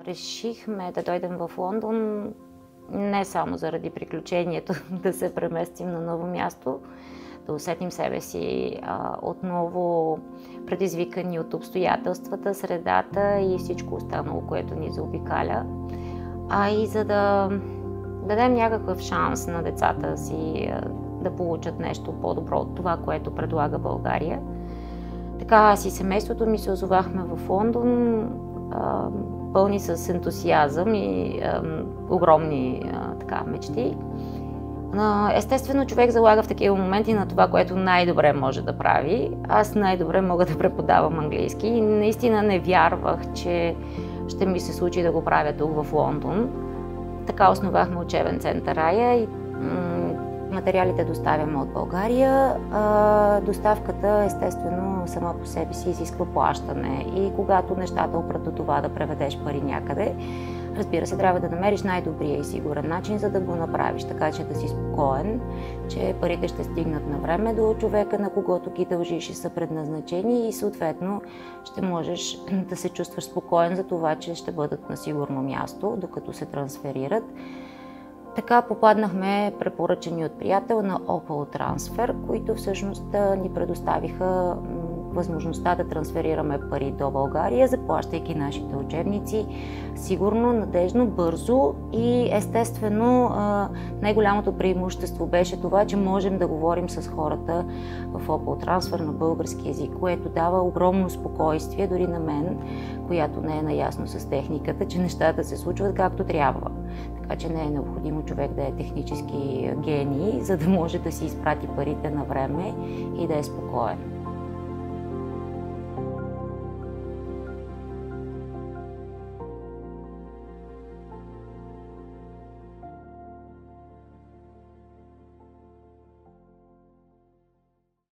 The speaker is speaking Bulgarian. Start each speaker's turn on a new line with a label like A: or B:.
A: Решихме да дойдем в Лондон не само заради приключението да се преместим на ново място, да усетим себе си отново предизвикани от обстоятелствата, средата и всичко останало, което ни заобикаля, а и за да дадем някакъв шанс на децата си да получат нещо по-добро от това, което предлага България. Така аз и семейството ми се озовахме в Лондон, пълни с ентусиазъм и огромни мечти. Естествено, човек залага в такива моменти на това, което най-добре може да прави. Аз най-добре мога да преподавам английски и наистина не вярвах, че ще ми се случи да го правя тук в Лондон. Така основахме учебен център Рая и материалите доставяме от България. Доставката, естествено, сама по себе си изисква плащане и когато нещата опрат до това да преведеш пари някъде, разбира се, трябва да намериш най-добрия и сигурен начин, за да го направиш, така че да си спокоен, че парите ще стигнат на време до човека, на когото ги дължиш и са предназначени и съответно ще можеш да се чувстваш спокоен за това, че ще бъдат на сигурно място, докато се трансферират. Така попаднахме, препоръчани от приятел, на Opal Transfer, които всъщност ни предоставиха възможността да трансферираме пари до България, заплащайки нашите учебници сигурно, надежно, бързо и естествено най-голямото преимущество беше това, че можем да говорим с хората в Opal Transfer на български език, което дава огромно спокойствие дори на мен, която не е наясно с техниката, че нещата се случват както трябва. Така че не е необходимо човек да е технически гений, за да може да си изпрати парите на време и да е спокоен.